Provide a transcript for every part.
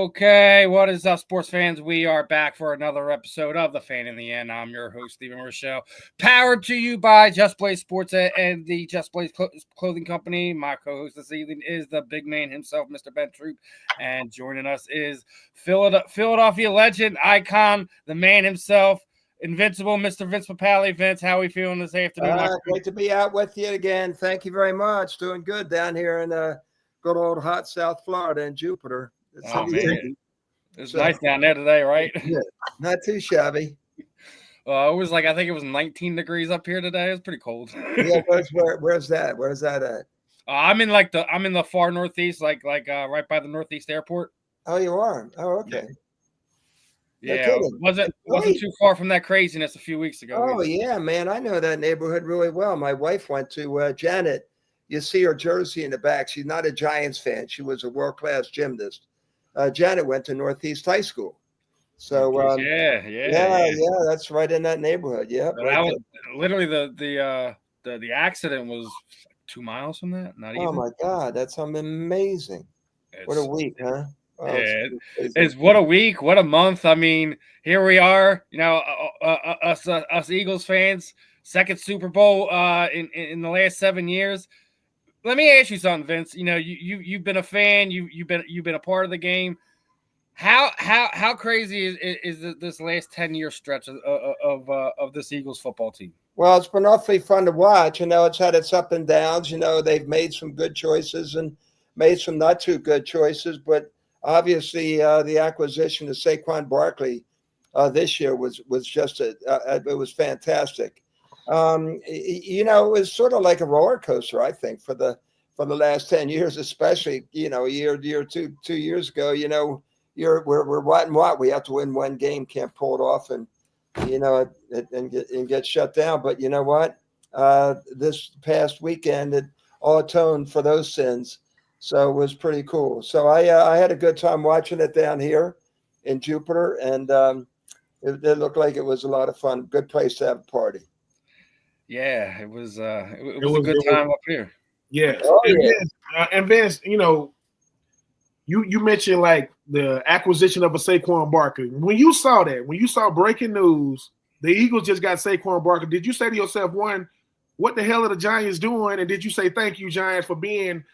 Okay, what is up, sports fans? We are back for another episode of The Fan in the End. I'm your host, Stephen Rochelle, powered to you by Just Blaze Sports and the Just Blaze Clothing Company. My co-host this evening is the big man himself, Mr. Ben Troop, and joining us is Philadelphia legend, icon, the man himself, invincible, Mr. Vince Papale. Vince, how are we feeling this afternoon? Great to be out with you again. Thank you very much. Doing good down here in good old hot South Florida in Jupiter. It's nice down there today, right? Yeah, not too shabby. It was like, I think it was 19 degrees up here today. It was pretty cold. Yeah, where's that? Where's that at? I'm in the far northeast, like right by the Northeast Airport. Oh, you are? Oh, okay. Yeah, wasn't too far from that craziness a few weeks ago. Oh, yeah, man. I know that neighborhood really well. My wife went to Janet. You see her jersey in the back. She's not a Giants fan. She was a world-class gymnast. Janet went to Northeast High School. So yeah, that's right in that neighborhood. Yeah. Right, was literally the accident was 2 miles from that. Not even. Oh my God, that's amazing. What a week, huh? Oh, yeah, it's what a week, what a month. I mean, here we are, us Eagles fans, second Super Bowl in the last 7 years. Let me ask you something, Vince. You know, you've been a fan, you've been a part of the game. How crazy is this last 10-year stretch of this Eagles football team? Well, it's been awfully fun to watch. You know, it's had its up and downs. You know, they've made some good choices and made some not too good choices, but obviously, the acquisition of Saquon Barkley this year was just it was fantastic. You know, it was sort of like a roller coaster, I think, for the last 10 years, especially, you know, a year or 2 years ago. You know, we're what we have to win one game, can't pull it off, and you know, and get shut down. But you know what? This past weekend, it all atoned for those sins. So it was pretty cool. So I had a good time watching it down here in Jupiter, and it looked like it was a lot of fun. Good place to have a party. Yeah, it was a good time up here. Yes. And Vince, you know, you mentioned like the acquisition of a Saquon Barkley. When you saw breaking news, the Eagles just got Saquon Barkley, did you say to yourself, one, what the hell are the Giants doing? And did you say thank you, Giants, for being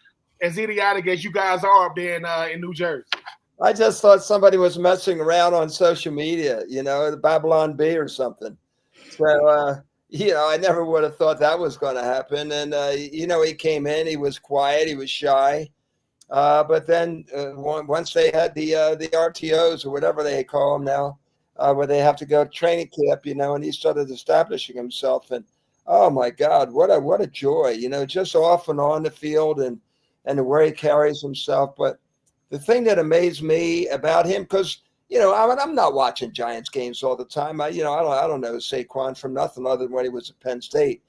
as idiotic as you guys are up there in New Jersey? I just thought somebody was messing around on social media, you know, the Babylon Bee or something. So, you know, I never would have thought that was going to happen. And, you know, he came in, he was quiet, he was shy. But then once they had the RTOs or whatever they call them now, where they have to go to training camp, you know, and he started establishing himself. And, oh, my God, what a joy, you know, just off and on the field and the way he carries himself. But the thing that amazed me about him, because, you know, I'm not watching Giants games all the time. I don't know Saquon from nothing other than when he was at Penn State.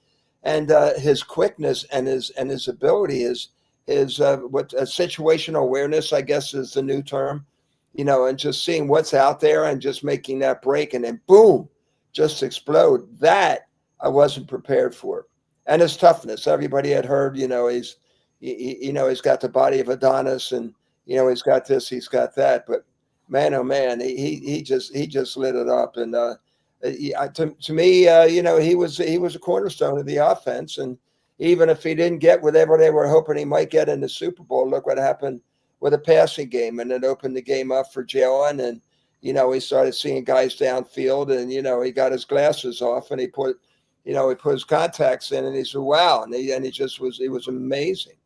And his quickness and his ability is what situational awareness, I guess, is the new term, you know, and just seeing what's out there and just making that break and then boom, just explode. That I wasn't prepared for. And his toughness. Everybody had heard, you know, he's got the body of Adonis, and you know he's got this, he's got that. But man, oh man, he just lit it up. And to me, you know, he was a cornerstone of the offense. And even if he didn't get whatever they were hoping he might get in the Super Bowl, look what happened with a passing game, and it opened the game up for Jalen. And you know, he started seeing guys downfield, and you know, he got his glasses off and he put his contacts in, and he said, "Wow!" And he was amazing.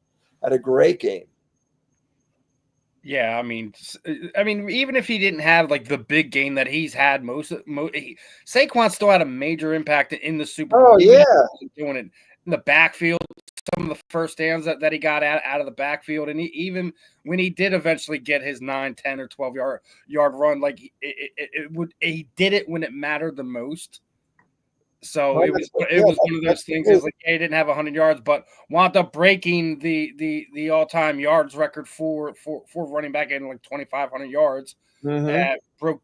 Had a great game. Yeah, I mean, even if he didn't have like the big game that he's had, Saquon still had a major impact in the Super Bowl. Oh yeah, doing it in the backfield, some of the first downs that he got out of the backfield, and even when he did eventually get his 9, 10, or 12-yard run, like he did it when it mattered the most. So it was one of those things. Is like, he didn't have 100 yards, but wound up breaking the all-time yards record for running back in like 2,500 yards. Mm-hmm. Broke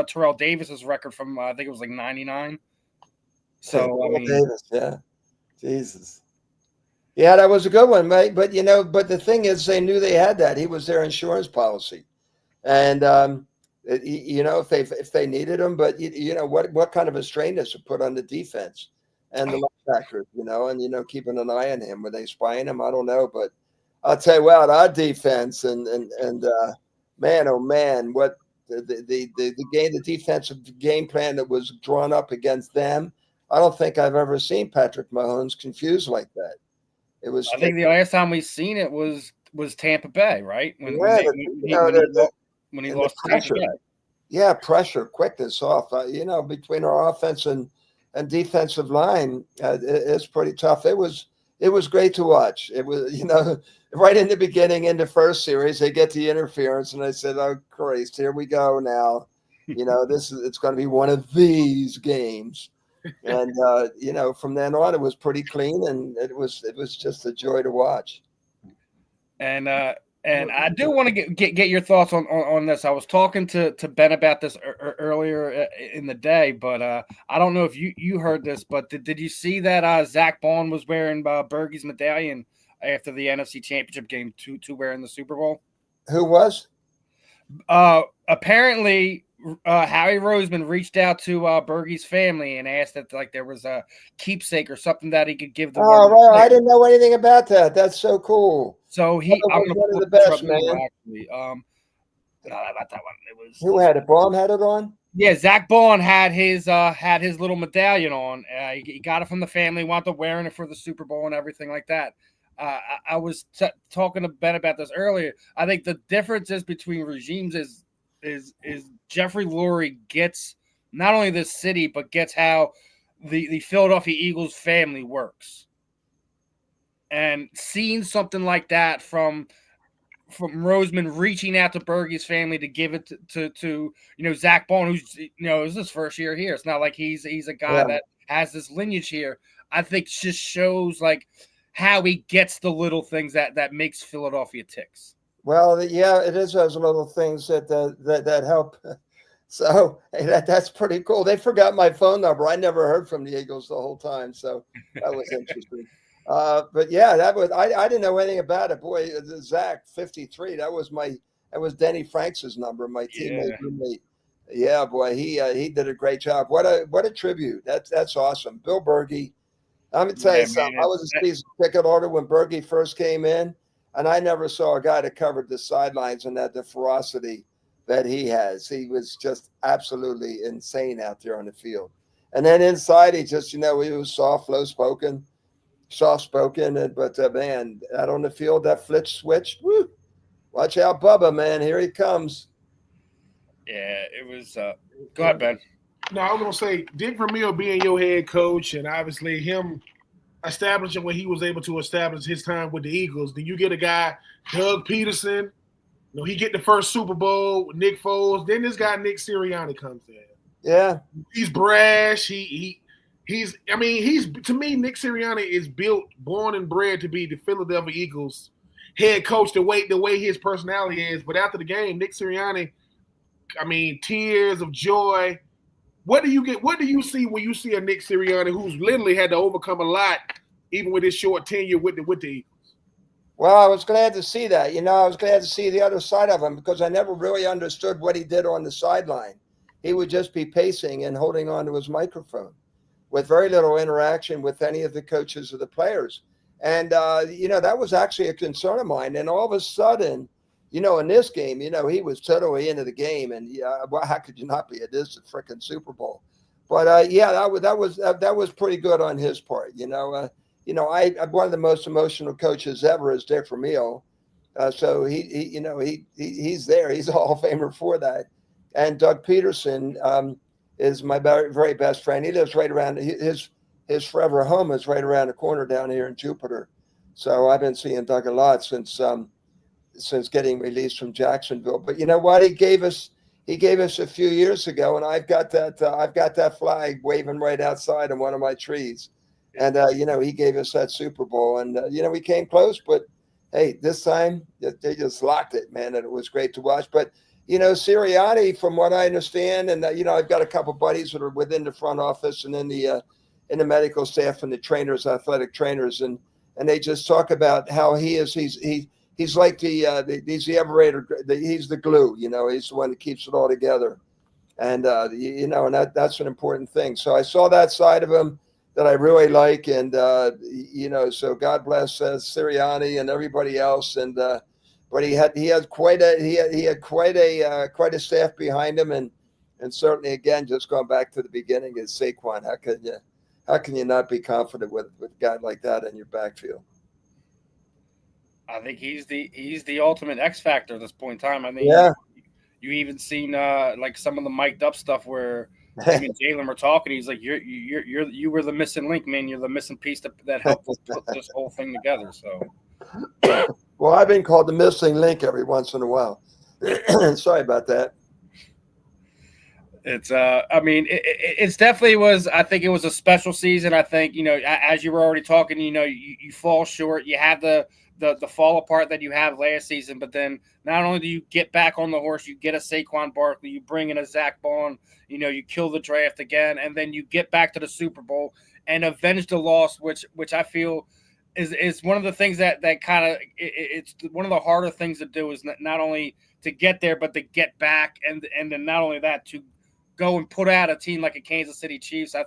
Terrell Davis's record from I think it was like 99. So I mean, Davis, yeah, Jesus, yeah, that was a good one, mate. But you know, the thing is, they knew they had that. He was their insurance policy, And if they needed him, but what kind of a strain does it put on the defense and the linebackers, and keeping an eye on him. Were they spying him? I don't know, but I'll tell you what, our defense and man, oh man, what the defensive game plan that was drawn up against them. I don't think I've ever seen Patrick Mahomes confused like that. It was. I think the last time we seen it was Tampa Bay, right? When he lost pressure. Tampa Bay. Yeah, pressure, quickness off. Between our offense and defensive line, it's pretty tough. It was great to watch. It was, right in the beginning, in the first series, they get the interference, and I said, "Oh Christ, here we go now." It's going to be one of these games. And from then on, it was pretty clean, and it was just a joy to watch. And I do want to get your thoughts on this. I was talking to Ben about this earlier in the day, but I don't know if you heard this, but did you see that Zach Bond was wearing Bergey's medallion after the NFC Championship game to wear in the Super Bowl? Who was? Apparently, Howie Roseman reached out to Bergey's family and asked that there was a keepsake or something that he could give them. Oh, right. I didn't know anything about that. That's so cool. So I'm one of the best, man. Actually, no, not that one. It was who had it? Bond had it on. Yeah, Zach Bond had his little medallion on. He got it from the family. Wound up wearing it for the Super Bowl and everything like that. I was talking to Ben about this earlier. I think the differences between regimes is Jeffrey Lurie gets not only this city but gets how the Philadelphia Eagles family works. And seeing something like that from Roseman reaching out to Bergey's family to give it to Zach Bond, who's is his first year here. It's not like he's a guy that has this lineage here. I think just shows how he gets the little things that makes Philadelphia ticks. Well, yeah, it is those little things that help. So that's pretty cool. They forgot my phone number. I never heard from the Eagles the whole time, so that was interesting. But yeah, I didn't know anything about it. Boy, Zach 53. That was Denny Franks' number, my teammate roommate. Yeah, boy, he did a great job. What a tribute. That's awesome. Bill Bergey. I'm gonna tell you something. I was a season ticket holder when Bergey first came in, and I never saw a guy that covered the sidelines and had the ferocity that he has. He was just absolutely insane out there on the field. And then inside, he just, he was soft-spoken, but man, out on the field, that flitch switch, woo, watch out, Bubba, man, here he comes. Yeah, it was, go ahead, Ben. No, I was going to say, Dick Vermeil being your head coach and obviously him establishing what he was able to establish his time with the Eagles, then you get a guy, Doug Peterson, he get the first Super Bowl with Nick Foles. Then this guy, Nick Sirianni, comes in. Yeah. He's brash. He's to me, Nick Sirianni is born and bred to be the Philadelphia Eagles head coach the way his personality is. But after the game, Nick Sirianni, tears of joy. What do you see when you see a Nick Sirianni who's literally had to overcome a lot, even with his short tenure with the Eagles? Well, I was glad to see that. I was glad to see the other side of him because I never really understood what he did on the sideline. He would just be pacing and holding on to his microphone with very little interaction with any of the coaches or the players. And, that was actually a concern of mine. And all of a sudden, in this game, he was totally into the game. And, how could you not be? It is the freaking Super Bowl. But, that was pretty good on his part, I'm one of the most emotional coaches ever is Dick Vermeil. So he's there. He's a Hall of Famer for that. And Doug Peterson is my very, very best friend. He lives right around his forever home is right around the corner down here in Jupiter. So I've been seeing Doug a lot since getting released from Jacksonville. But you know what? He gave us a few years ago, and I've got that flag waving right outside on one of my trees. And, he gave us that Super Bowl. And, we came close. But, hey, this time they just locked it, man. And it was great to watch. But, Sirianni, from what I understand, and, I've got a couple of buddies that are within the front office and in the medical staff and the trainers, athletic trainers. And they just talk about how he's he's like he's the aerator. He's the glue. He's the one that keeps it all together. And and that's an important thing. So I saw that side of him that I really like, and so God bless Sirianni and everybody else. And but he had quite a staff behind him, and certainly again, just going back to the beginning, is Saquon. How can you not be confident with a guy like that in your backfield? I think he's the ultimate X factor at this point in time. I mean, Yeah. You even seen like some of the mic'd up stuff where him and Jalen were talking. He's like, you were the missing link, man. You're the missing piece that helped us put this whole thing together. So, well, I've been called the missing link every once in a while. Sorry about that. It's I mean, it's definitely was. I think it was a special season. I think as you were already talking, you fall short. You have the fall apart that you have last season, but then not only do you get back on the horse, you get a Saquon Barkley, you bring in a Zach Bond, you kill the draft again, and then you get back to the Super Bowl and avenge the loss, which I feel is one of the things that kind of it's one of the harder things to do, is not only to get there, but to get back, and then not only that, to go and put out a team like a Kansas City Chiefs. I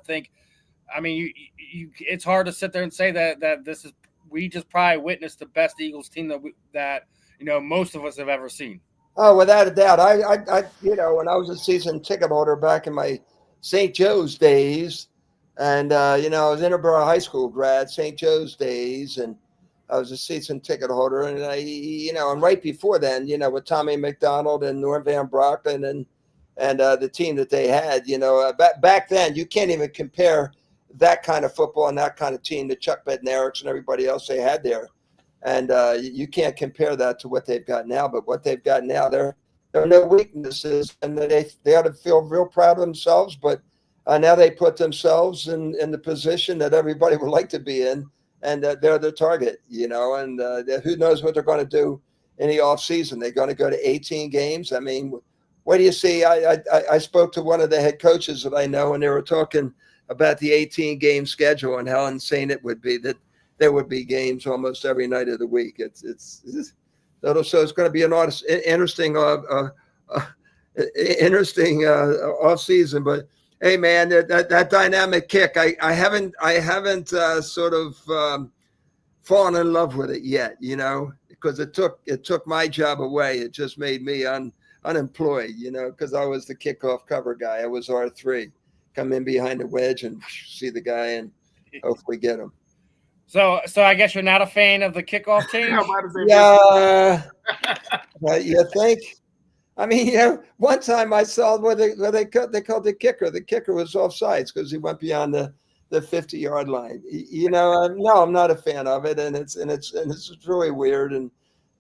mean, it's hard to sit there and say that this is. We just probably witnessed the best Eagles team that most of us have ever seen. Oh, without a doubt. I when I was a season ticket holder back in my St. Joe's days, and I was Interboro High School grad, St. Joe's days, and I was a season ticket holder, and and right before then, with Tommy McDonald and Norm Van Brocklin and the team that they had, back then, you can't even compare that kind of football and that kind of team to Chuck Bednareks and everybody else they had there. And you can't compare that to what they've got now. But what they've got now, there are no weaknesses, and they ought to feel real proud of themselves. But now they put themselves in the position that everybody would like to be in, and they're the target, and who knows what they're going to do in the offseason. They're going to go to 18 games. I mean, what do you see? I spoke to one of the head coaches that I know, and they were talking about the 18-game schedule and how insane it would be that there would be games almost every night of the week. So it's going to be an interesting off season. But hey, man, that dynamic kick, I haven't sort of fallen in love with it yet, because it took my job away. It just made me unemployed, because I was the kickoff cover guy. I was R3. Come in behind the wedge and see the guy and hopefully get him. So I guess you're not a fan of the kickoff change? Yeah. You think? I mean, one time I saw where they called the kicker. The kicker was offsides because he went beyond the 50-yard line. No, I'm not a fan of it, and it's really weird. And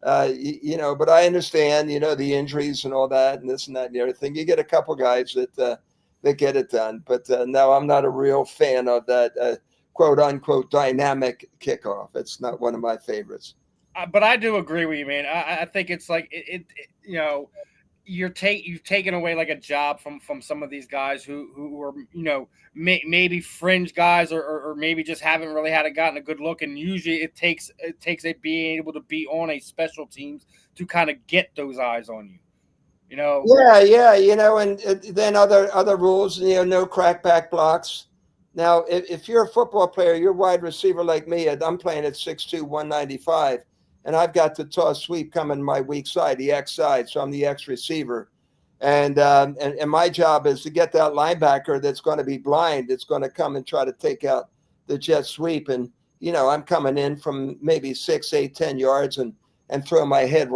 but I understand, the injuries and all that, and this and that and the other thing. You get a couple guys that get it done. But no, I'm not a real fan of that quote unquote dynamic kickoff. It's not one of my favorites. But I do agree with you, man. I think it's like you've taken away like a job from some of these guys who are maybe fringe guys or maybe just haven't really gotten a good look. And usually it takes a being able to be on a special teams to kind of get those eyes on you. Yeah, and then other rules, no crackback blocks. Now, if you're a football player, you're a wide receiver like me. I'm playing at 6'2", 195, and I've got the toss sweep coming my weak side, the X side, so I'm the X receiver. And my job is to get that linebacker that's going to be blind, that's going to come and try to take out the jet sweep. And, I'm coming in from maybe 6, 8, 10 yards and throw my head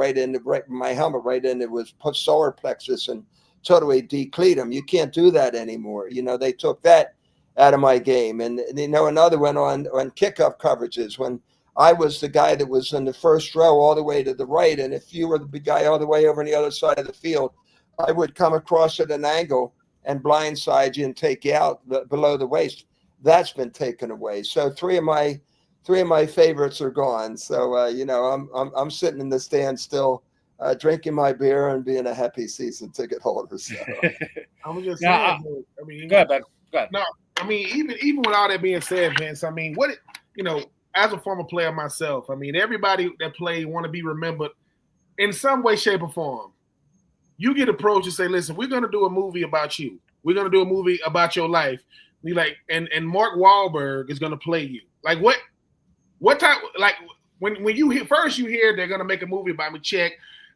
my helmet right into his solar plexus and totally deplete him. You can't do that anymore. They took that out of my game. And another one on kickoff coverages, when I was the guy that was in the first row all the way to the right, and if you were the guy all the way over on the other side of the field, I would come across at an angle and blindside you and take you out below the waist. That's been taken away. So three of my favorites are gone. So I'm sitting in the stand still, drinking my beer and being a happy season ticket holder. So I was just saying. Go ahead. No, I mean, even with all that being said, Vince. I mean, as a former player myself, I mean, everybody that played want to be remembered in some way, shape, or form. You get approached and say, listen, we're going to do a movie about you. We're going to do a movie about your life. We like, and Mark Wahlberg is going to play you. Like what type, like when you hear, first you hear they're going to make a movie about me, check.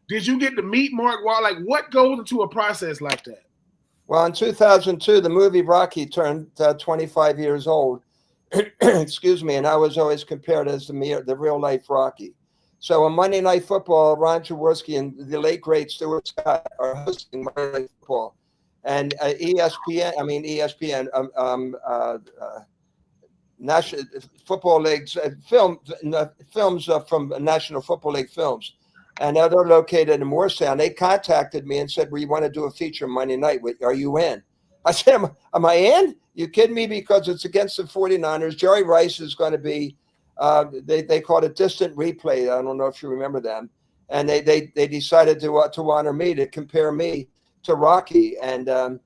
Did you get to meet Mark Wahlberg? Like what goes into a process like that? Well, in 2002, the movie Rocky turned 25 years old. Excuse me. And I was always compared as the real life Rocky. So on Monday Night Football, Ron Jaworski and the late great Stuart Scott are hosting Monday Night Football, and ESPN, National Football League's films from National Football League Films, and they're located in Morristown. They contacted me and said, "We want to do a feature Monday night. Are you in?" I said, "Am I in? You kidding me? Because it's against the 49ers. Jerry Rice is going to be." They called it Distant Replay. I don't know if you remember them, and they decided to honor me, to compare me to Rocky, and and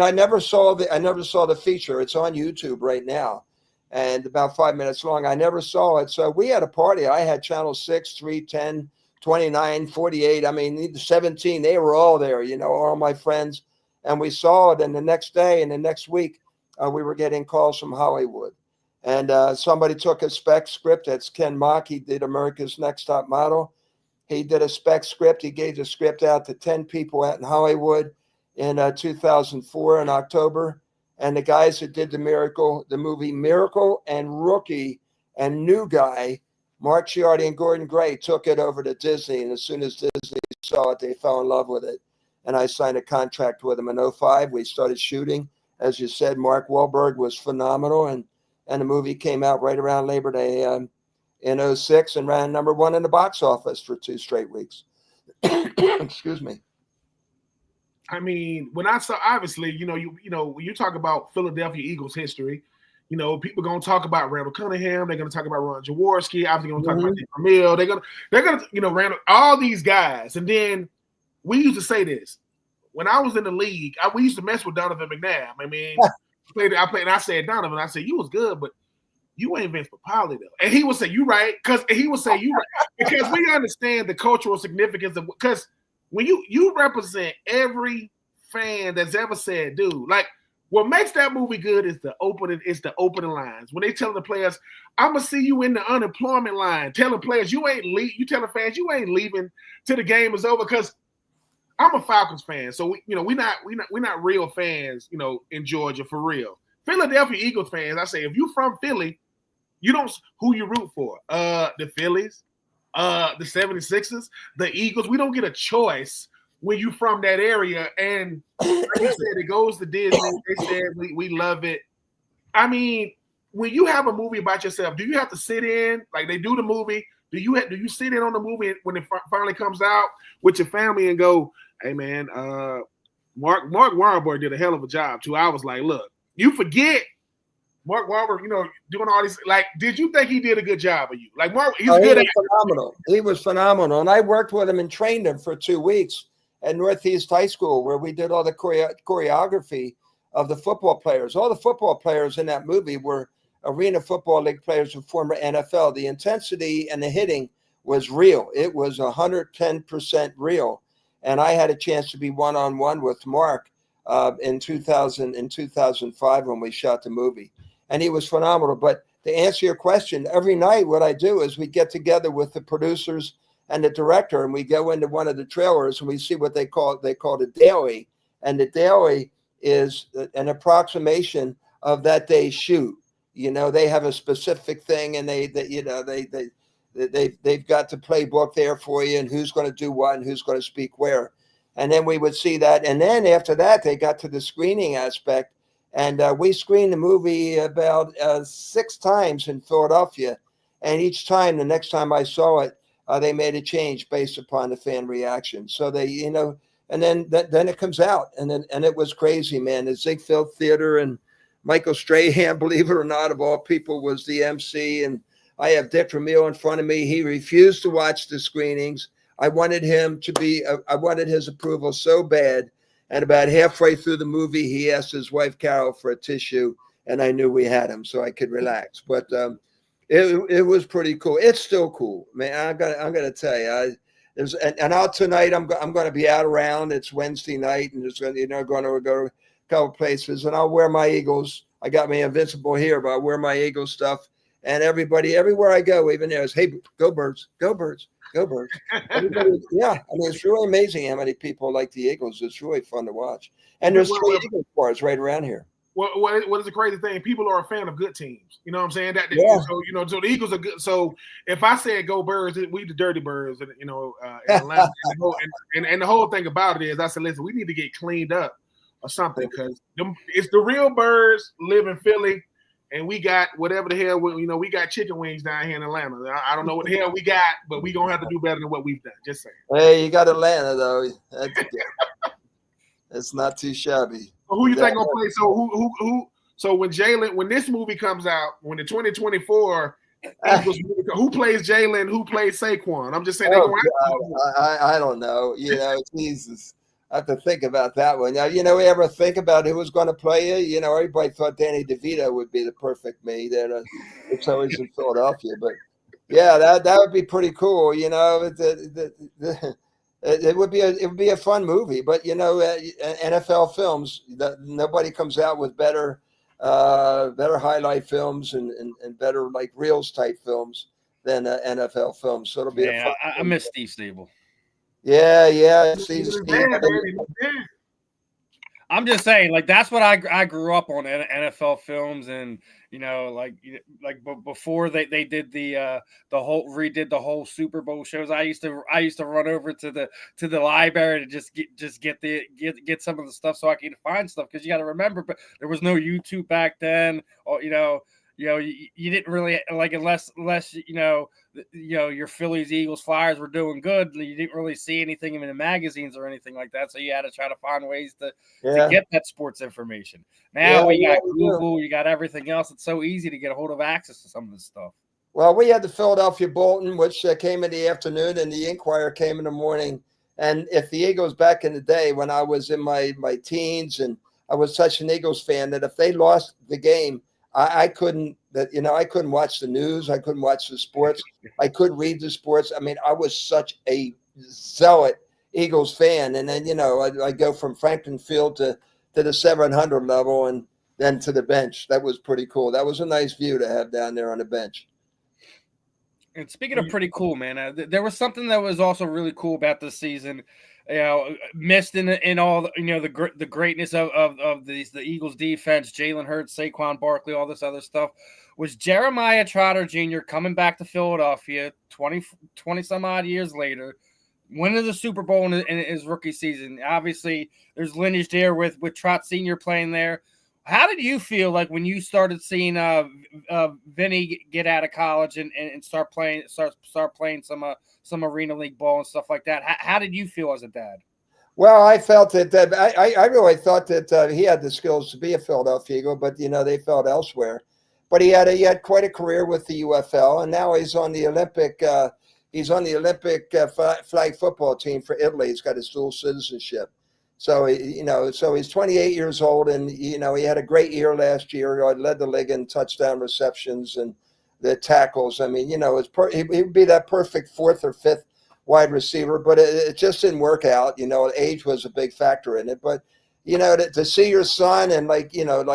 I never saw the feature. It's on YouTube right now, and about 5 minutes long. I never saw it. So we had a party. I had channel 6, 3, 10, 29, 48. I mean, 17. They were all there. All my friends, and we saw it. And the next day and the next week, we were getting calls from Hollywood. And somebody took a spec script. That's Ken Mock. He did America's Next Top Model. He did a spec script. He gave the script out to 10 people out in Hollywood in 2004 in October. And the guys that did the movie Miracle and Rookie and New Guy, Mark Ciardi and Gordon Gray, took it over to Disney. And as soon as Disney saw it, they fell in love with it. And I signed a contract with them in 2005. We started shooting. As you said, Mark Wahlberg was phenomenal. And the movie came out right around Labor Day in 2006 and ran #1 in the box office for 2 straight weeks. Excuse me. I mean, when I saw, obviously, when you talk about Philadelphia Eagles history, people are going to talk about Randall Cunningham. They're going to talk about Ron Jaworski. Obviously, going to talk about Dick Vermeil. They're going to, Randall, all these guys. And then we used to say this when I was in the league. We used to mess with Donovan McNabb. I mean. I played, and I said, Donovan, I said, you was good, but you ain't Vince Papale, though. And he would say, you right, because he would say, you right, because we understand the cultural significance of, because when you represent every fan that's ever said, dude, like what makes that movie good is the opening lines. When they tell the players, I'm gonna see you in the unemployment line, telling players you telling fans you ain't leaving till the game is over, because I'm a Falcons fan, so we're not real fans, in Georgia for real. Philadelphia Eagles fans, I say, if you from Philly, you don't who you root for. The Phillies, the 76ers, the Eagles. We don't get a choice when you from that area. And like you said, it goes to Disney. They said we love it. I mean, when you have a movie about yourself, do you have to sit in like they do the movie? Do you sit in on the movie when it finally comes out with your family and go, hey man, Mark Wahlberg did a hell of a job too. I was like, look, you forget Mark Wahlberg, doing all these. Like, did you think he did a good job of you? Like Mark, he's good. Phenomenal. He was phenomenal, and I worked with him and trained him for 2 weeks at Northeast High School, where we did all the choreography of the football players. All the football players in that movie were Arena Football League players who former NFL. The intensity and the hitting was real. It was 110% real. And I had a chance to be one-on-one with Mark in 2005 when we shot the movie. And he was phenomenal. But to answer your question, every night what I do is we get together with the producers and the director, and we go into one of the trailers and we see what they call the daily. And the daily is an approximation of that day's shoot. They have a specific thing, and they've got the playbook there for you, and who's going to do what and who's going to speak where. And then we would see that. And then after that, they got to the screening aspect. And we screened the movie about 6 times in Philadelphia. And each time, the next time I saw it, they made a change based upon the fan reaction. So they, and then it comes out. And it was crazy, man. The Ziegfeld Theater, and Michael Strahan, believe it or not, of all people, was the MC. And I have Dick Vermeil in front of me. He refused to watch the screenings. I wanted his approval so bad. And about halfway through the movie, he asked his wife, Carol, for a tissue. And I knew we had him, so I could relax. But It was pretty cool. It's still cool, man. I'm gonna tell you. And out tonight. I'm going to be out around. It's Wednesday night, and just going to go to a couple places, and I'll wear my Eagles. I got my Invincible here, but I wear my Eagles stuff. And everybody, everywhere I go, even there is, hey, go Birds, go Birds, go Birds. Everybody, yeah, I mean, it's really amazing how many people like the Eagles. It's really fun to watch. And there's 3 Eagles bars right around here. What is the crazy thing? People are a fan of good teams. You know what I'm saying? Yeah. So the Eagles are good. So if I said go Birds, we the Dirty Birds, and in Atlanta. and the whole thing about it is, I said, listen, we need to get cleaned up or something, because it's the real Birds live in Philly, and we got whatever the hell we got chicken wings down here in Atlanta. I don't know what the hell we got, but we gonna have to do better than what we've done. Just saying. Hey, you got Atlanta though. It's not too shabby. So who you think gonna play? So who? So when this movie comes out, when the 2024 Eagles movie, who plays Jalen? Who plays Saquon? I'm just saying. I don't know. Jesus. I have to think about that one. Now, we ever think about who was going to play you? Everybody thought Danny DeVito would be the perfect me. It's always in Philadelphia, but yeah, that would be pretty cool. It would be a fun movie, but NFL films, nobody comes out with better highlight films and better like reels type films than NFL films. So it'll be a fun I miss Steve Stable. Yeah. Steve. I'm just saying, like, that's what I grew up on, NFL films, and before they did redid the whole Super Bowl shows, I used to run over to the library to just get some of the stuff so I could find stuff, because you got to remember, but there was no YouTube back then, or you didn't really, like, unless your Phillies, Eagles, Flyers were doing good, you didn't really see anything in the magazines or anything like that. So you had to try to find ways to get that sports information. Now we got Google, you got everything else. It's so easy to get a hold of access to some of this stuff. Well, we had the Philadelphia Bulletin, which came in the afternoon, and the Inquirer came in the morning. And if the Eagles back in the day, when I was in my teens, and I was such an Eagles fan that if they lost the game, I couldn't watch the news. I couldn't watch the sports. I couldn't read the sports. I mean, I was such a zealot Eagles fan. And then, I go from Franklin Field to the 700 level and then to the bench. That was pretty cool. That was a nice view to have down there on the bench. And speaking of pretty cool, man, there was something that was also really cool about this season. Missed in all the greatness of the Eagles defense, Jalen Hurts, Saquon Barkley, all this other stuff, was Jeremiah Trotter Jr. coming back to Philadelphia 20 some odd years later, winning the Super Bowl in his rookie season. Obviously, there's lineage there with Trot Sr. playing there. How did you feel like when you started seeing Vinny get out of college and start playing some arena league ball and stuff like that? How did you feel as a dad? Well, I felt that I really thought that he had the skills to be a Philadelphia Eagle, but they felt elsewhere. But he had quite a career with the UFL, and now he's on the Olympic flag football team for Italy. He's got his dual citizenship. So, so he's 28 years old, and, he had a great year last year. He led the league in touchdown receptions and the tackles. I mean, he would be that perfect 4th or 5th wide receiver, but it just didn't work out. Age was a big factor in it. But, to see your son and like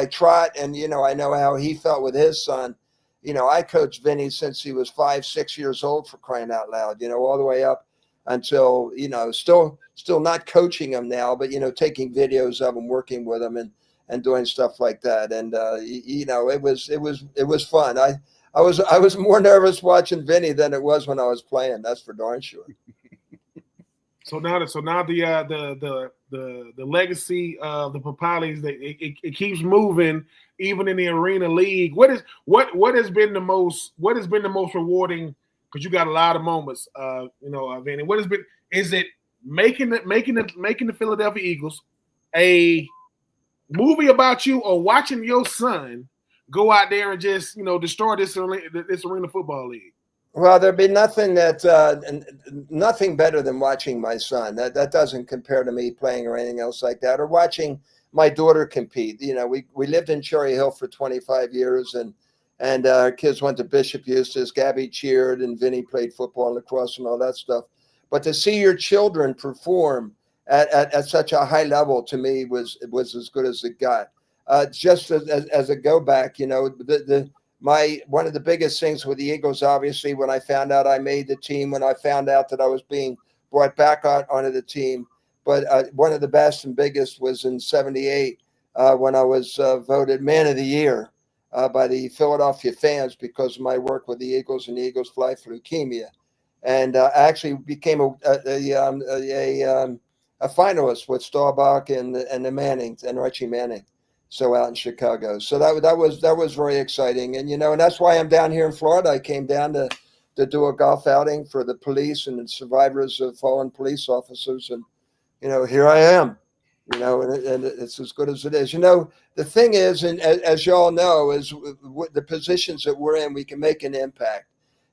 Trot, and, I know how he felt with his son. I coached Vinny since he was 5, 6 years old, for crying out loud, all the way up until, still not coaching him now, but, taking videos of him, working with him and doing stuff like that. And, it was fun. I was more nervous watching Vinny than it was when I was playing. That's for darn sure. So now the legacy of the Papales, it keeps moving even in the arena league. What has been the most rewarding? Because you got a lot of moments, Vinny. What has been? Is it making the Philadelphia Eagles a movie about you, or watching your son go out there and just destroy this arena football league? Well, there'd be nothing better than watching my son. That doesn't compare to me playing or anything else like that, or watching my daughter compete. We lived in Cherry Hill for 25 years, and And our kids went to Bishop Eustace. Gabby cheered, and Vinny played football and lacrosse and all that stuff. But to see your children perform at such a high level, to me, was as good as it got. Just as a go back, you know, one of the biggest things with the Eagles, obviously, when I found out I made the team, when I found out that I was being brought back onto the team. But one of the best and biggest was in '78 when I was voted Man of the Year by the Philadelphia fans because of my work with the Eagles and the Eagles Fly for Leukemia. And I actually became a finalist with Staubach and the Mannings and Archie Manning. So out in Chicago. So that was very exciting. And, you know, and that's why I'm down here in Florida. I came down to do a golf outing for the police and the survivors of fallen police officers. And, you know, here I am, you know, and it's as good as it is. You know, the thing is, and as you all know, is the positions that we're in, we can make an impact.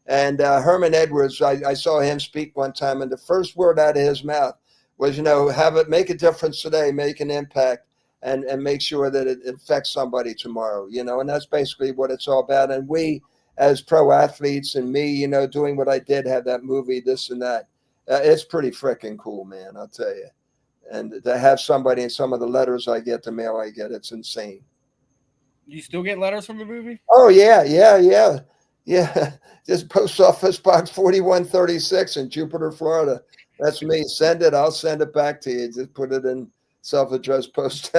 And Herman Edwards, I saw him speak one time, and the first word out of his mouth was, you know, make a difference today, make an impact. And make sure that it affects somebody tomorrow, you know, and that's basically what it's all about. And we, as pro athletes, and me, you know, doing what I did, have that movie, this and that, it's pretty freaking cool, man, I'll tell you. And to have somebody in some of the letters I get, the mail I get, it's insane. You still get letters from the movie? Oh, yeah. Just post office box 4136 in Jupiter, Florida. That's me. Send it. I'll send it back to you. Just put it in self-addressed post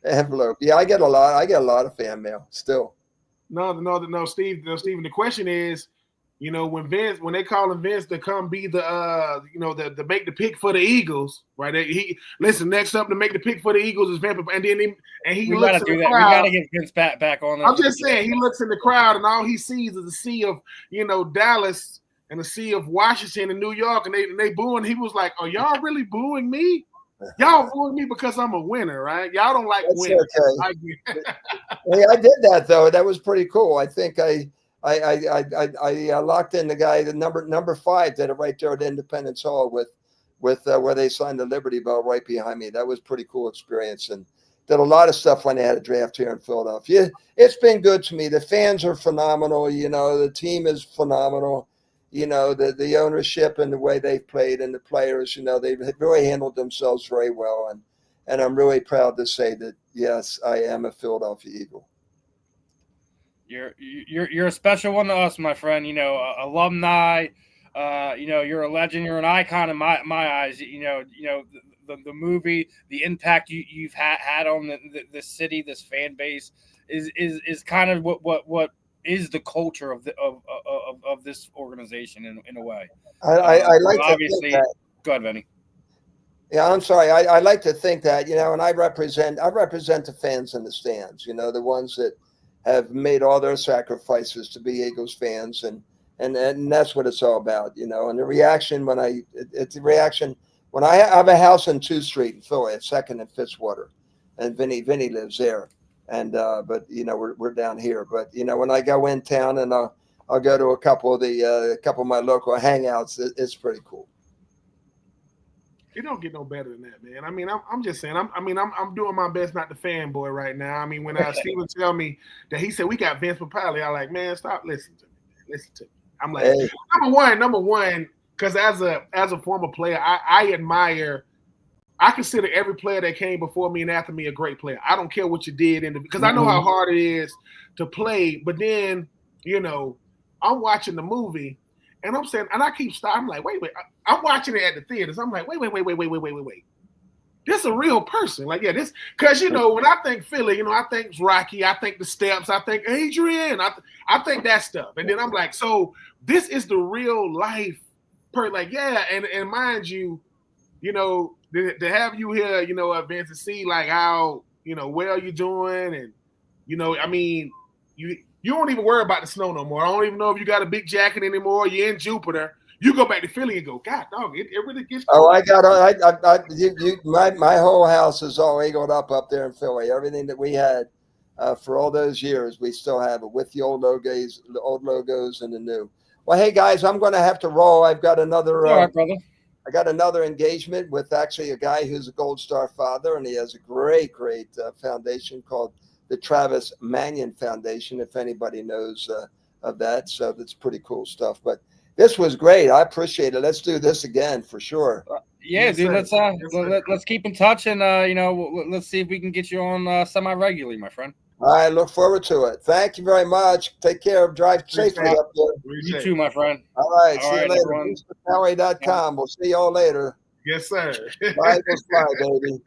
envelope. Yeah, I get a lot of fan mail still. No, Steve. Stephen, the question is, you know, when they calling Vince to come be the the make the pick for the Eagles, right? Next up to make the pick for the Eagles is Vince, and he we looks gotta in do the that. crowd. We gotta get Vince back on. I'm just saying, he looks in the crowd and all he sees is a sea of, you know, Dallas and a sea of Washington and New York, and they booing. He was like, "Are y'all really booing me? Y'all booing me because I'm a winner, right? Y'all don't like winning." Okay. Hey, I did that though. That was pretty cool. I think I locked in the guy, the number 5, did it right there at Independence Hall with where they signed the Liberty Bell right behind me. That was a pretty cool experience, and did a lot of stuff when they had a draft here in Philadelphia. It's been good to me. The fans are phenomenal. You know, the team is phenomenal. You know, the ownership and the way they've played and the players, you know, they've really handled themselves very well. And I'm really proud to say that, yes, I am a Philadelphia Eagle. You're a special one to us, my friend. You know, alumni. You know, you're a legend. You're an icon in my eyes. You know the movie, the impact you've had on the city, this fan base is kind of what is the culture of this organization in a way. I like obviously. To think that. Go ahead, Benny. Yeah, I'm sorry. I like to think that, you know, and I represent the fans in the stands. You know, the ones that have made all their sacrifices to be Eagles fans, and that's what it's all about. You know, and the reaction when I have a house on 2th Street in Philly, 2nd and Fitzwater, and Vinny lives there. And but you know, we're down here. But you know, when I go in town and I'll go to a couple of my local hangouts, it's pretty cool. It don't get no better than that, man. I mean, I'm just saying. I'm doing my best not to fanboy right now. I mean, when Steven tell me that he said we got Vince Papale, I'm like, man, stop listening to me. Listen to me. I'm like, hey. number one, because as a former player, I admire. I consider every player that came before me and after me a great player. I don't care what you did because I know how hard it is to play. But then, you know, I'm watching the movie and I'm saying, and I keep stopping. I'm like, wait. I'm watching it at the theaters. I'm like, wait. This is a real person. Like, yeah, this, because, you know, when I think Philly, you know, I think Rocky, I think the Steps, I think Adrian, I think that stuff. And then I'm like, so this is the real life like, yeah. And mind you, you know, to have you here, you know, Vince, to see like how, you know, well you're doing. And, you know, I mean, you don't even worry about the snow no more. I don't even know if you got a big jacket anymore. You're in Jupiter. You go back to Philly and go, God, dog, it really gets cold. My whole house is all eagled up there in Philly. Everything that we had for all those years, we still have it with the old logos and the new. Well, hey guys, I'm going to have to roll. I've got another. All right, brother. I got another engagement with actually a guy who's a Gold Star father, and he has a great foundation called the Travis Manion Foundation, if anybody knows of that. So that's pretty cool stuff. But this was great. I appreciate it. Let's do this again for sure. Yeah, Yes, dude. sir. Let's keep in touch, and let's see if we can get you on semi-regularly, my friend. I look forward to it. Thank you very much. Take care. Drive safely up there. You too, my friend. All right. All See right, you later. everyone. Papale.com. We'll see y'all later. Yes, sir. Bye, fly, baby.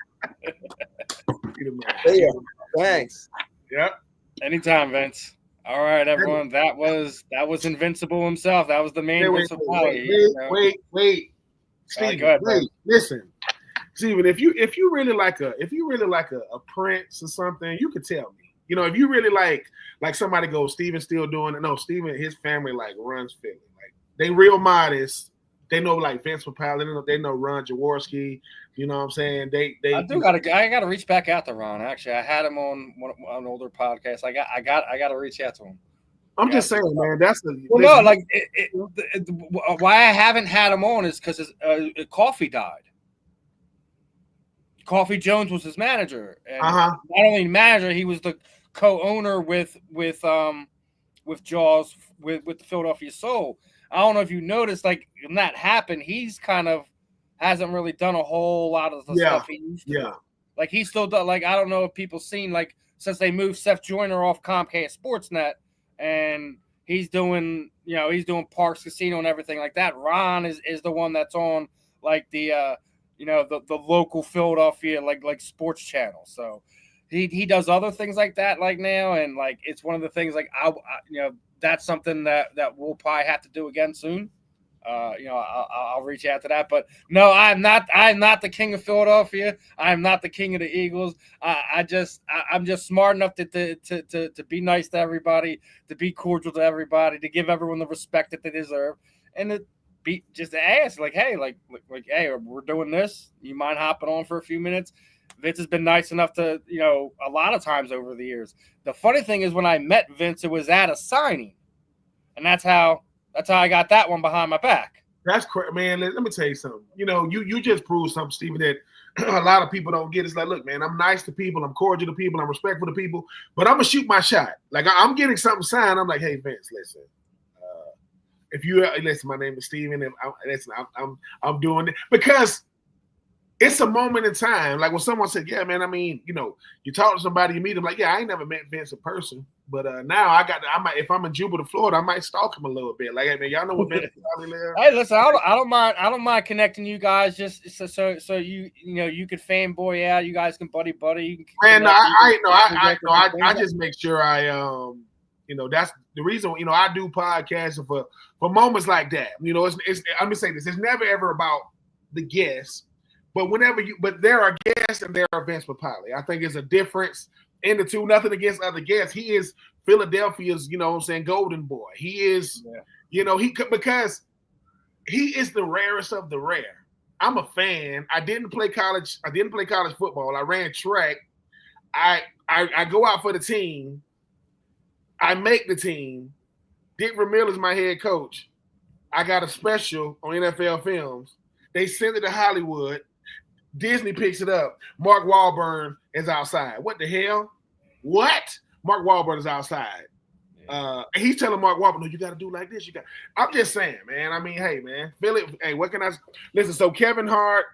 See ya. Thanks. Yep. Anytime, Vince. All right, everyone. That was Invincible himself. That was the main Vince Papale. Wait. Steven, go ahead, listen. Steven, if you really like a Prince or something, you could tell me. You know, if you really like somebody goes, Steven's still doing it. No, Steven, his family like runs Philly. Like they real modest. They know like Vince Papale. They know Ron Jaworski. You know what I'm saying? I gotta reach back out to Ron. Actually, I had him on an older podcast. I gotta reach out to him. I'm just saying, man. That's the why I haven't had him on is because Coffee died. Coffee Jones was his manager, and not only manager, he was the co-owner with Jaws with the Philadelphia Soul. I don't know if you noticed, like when that happened, he's kind of hasn't really done a whole lot of the stuff he used to. Yeah, like he's still done. Like I don't know if people seen like since they moved Seth Joyner off Comcast Sportsnet, and he's doing Parks Casino and everything like that. Ron is the one that's on like the local Philadelphia like sports channel. So he does other things like that like now, and like it's one of the things like I that's something that we'll probably have to do again soon. I'll reach out to that, but no, I'm not the king of Philadelphia. I'm not the king of the Eagles. I'm just smart enough to be nice to everybody, to be cordial to everybody, to give everyone the respect that they deserve, and to be just to ask like, hey, hey, we're doing this. You mind hopping on for a few minutes? Vince has been nice enough to, a lot of times over the years. The funny thing is when I met Vince, it was at a signing, and that's how I got that one behind my back. That's correct, man. Let me tell you something. You just proved something, Steven, that a lot of people don't get. It's like, look, man, I'm nice to people, I'm cordial to people, I'm respectful to people, but I'm gonna shoot my shot. Like I'm getting something signed. I'm like, hey, Vince, listen. If you listen, my name is Steven, and I'm doing it because it's a moment in time. Like when someone said, yeah, man, I mean, you talk to somebody, you meet them, like, yeah, I ain't never met Vince in person. But now I might, if I'm in Jupiter, Florida, I might stalk him a little bit. Like, hey, man, y'all know what Vince probably live. Hey, listen, I don't mind connecting you guys just so you could fanboy out. You guys can buddy. Man, no, I just make sure that's the reason. I do podcasts for moments like that. It's I'm gonna say this. It's never ever about the guests, but but there are guests and there are Vince Papale. I think it's a difference in the two. Nothing against other guests. He is Philadelphia's, golden boy. He is, because he is the rarest of the rare. I'm a fan. I didn't play college football. I ran track. I go out for the team. I make the team. Dick Vermeil is my head coach. I got a special on NFL Films. They send it to Hollywood. Disney picks it up. Mark Wahlberg is outside. What the hell? What? Mark Wahlberg is outside. And he's telling Mark Wahlberg, no, you got to do like this. I'm just saying, man. I mean, hey, man. Philly, hey, what can I – listen, so Kevin Hart,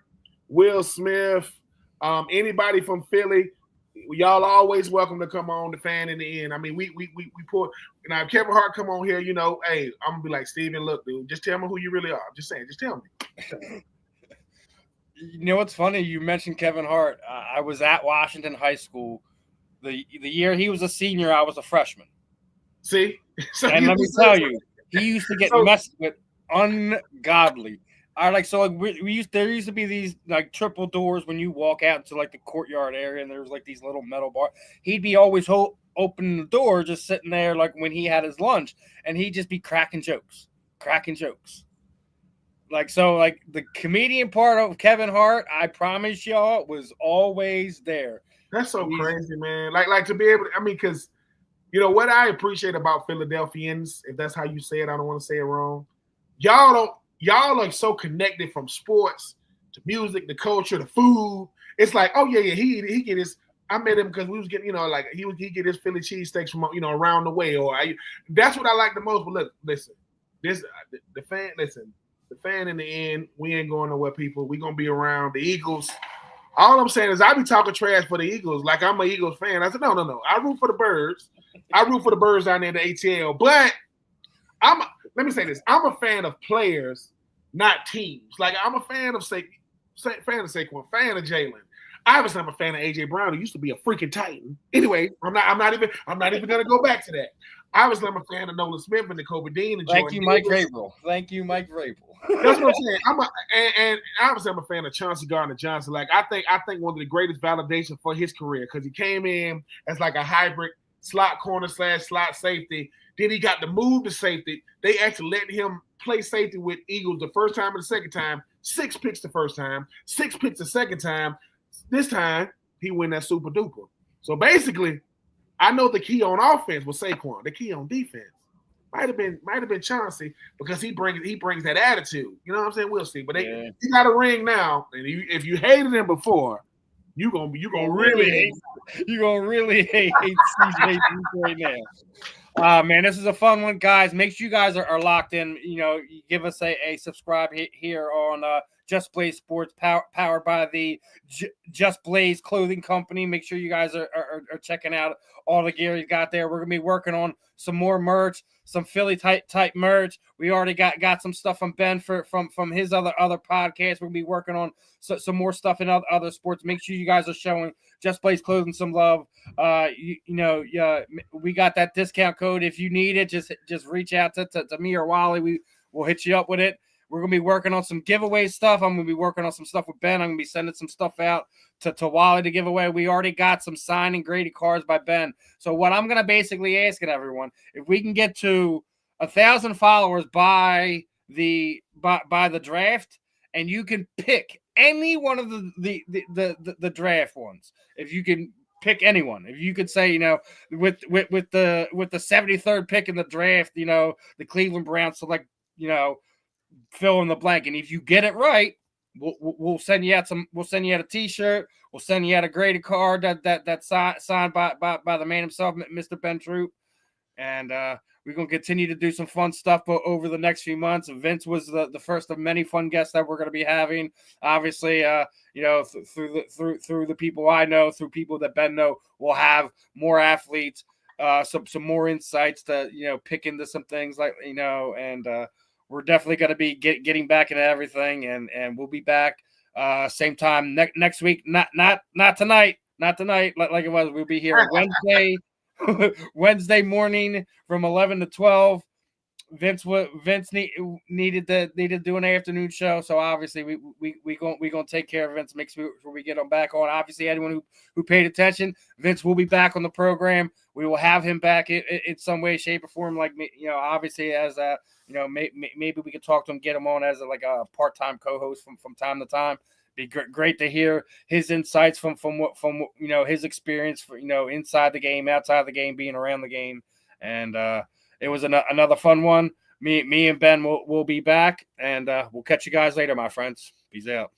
Will Smith, anybody from Philly, y'all always welcome to come on the Fan in the End. I mean, we pour – now, if Kevin Hart come on here, hey, I'm going to be like, Steven, look, dude, just tell me who you really are. I'm just saying, just tell me. You know what's funny? You mentioned Kevin Hart. I was at Washington High School. The year he was a senior, I was a freshman. See? And let me tell you, he used to get messed with ungodly. There used to be these like triple doors when you walk out into like the courtyard area, and there was like these little metal bars. He'd be always opening the door, just sitting there like when he had his lunch, and he'd just be cracking jokes. Like, so like the comedian part of Kevin Hart, I promise y'all, was always there. That's so crazy, man. Like to be able to, I mean, because what I appreciate about Philadelphians, if that's how you say it, I don't want to say it wrong. Y'all are so connected from sports to music, to culture, to food. It's like, oh yeah, he get his. I met him because we was getting, like he get his Philly cheesesteaks from around the way, that's what I like the most. But look, listen, the fan in the end, we ain't going nowhere, people. We gonna be around the Eagles. All I'm saying is I be talking trash for the Eagles, like I'm an Eagles fan. I said no. I root for the Birds. I root for the Birds down there in the ATL. But let me say this: I'm a fan of players, not teams. Like I'm a fan of Saquon, fan of Jalen. Obviously, I'm a fan of AJ Brown, who used to be a freaking Titan. Anyway, I'm not even gonna go back to that. Obviously, I'm a fan of Nolan Smith and Kobe Dean and Thank Jordan you, Mike Davis. Vrabel. Thank you, Mike Vrabel. That's what I'm saying. And obviously I'm a fan of Chauncey Gardner-Johnson. Like I think one of the greatest validation for his career because he came in as like a hybrid slot corner / slot safety. Then he got to move to safety. They actually let him play safety with Eagles the first time and the second time. 6 picks the first time, 6 picks the second time. This time he win that super duper. So basically, I know the key on offense was Saquon. The key on defense might have been Chauncey because he brings that attitude. You know what I'm saying? We'll see. But he got a ring now, and if you hated him before, you're gonna really hate CJ right now. Man, this is a fun one, guys. Make sure you guys are locked in. Give us a subscribe here on Just Blaze Sports, powered by the Just Blaze Clothing Company. Make sure you guys are checking out all the gear he's got there. We're gonna be working on some more merch, some Philly type merch. We already got some stuff from Ben from his other podcast. We'll be working on some more stuff in other sports. Make sure you guys are showing Just Blaze Clothing some love. We got that discount code. If you need it, just reach out to me or Wally. We'll hit you up with it. We're going to be working on some giveaway stuff. I'm going to be working on some stuff with Ben. I'm going to be sending some stuff out to Wally to give away. We already got some signed and graded cards by Ben. So what I'm going to basically ask everyone, if we can get to 1,000 followers by the draft, and you can pick any one of the draft ones. If you can pick anyone, if you could say, with the 73rd pick in the draft, the Cleveland Browns select, fill in the blank, and if you get it right, we'll send you out a T-shirt. We'll send you out a graded card that's signed by the man himself, Mr. Ben Troop, and we're gonna continue to do some fun stuff over the next few months. Vince was the first of many fun guests that we're gonna be having. Obviously, through the people I know, through people that Ben know, we'll have more athletes, some more insights to pick into some things and. We're definitely going to be getting back into everything, and we'll be back same time next week. Not tonight, like it was. We'll be here Wednesday morning from 11 to 12. Vince needed to do an afternoon show, so obviously we gonna take care of Vince. Make sure we get him back on. Obviously, anyone who paid attention, Vince will be back on the program. We will have him back in some way, shape, or form. Like obviously as maybe we could talk to him, get him on as a part-time co-host from time to time. Be great to hear his insights from his experience for inside the game, outside the game, being around the game, and it was another fun one. Me and Ben will be back, and we'll catch you guys later, my friends. Peace out.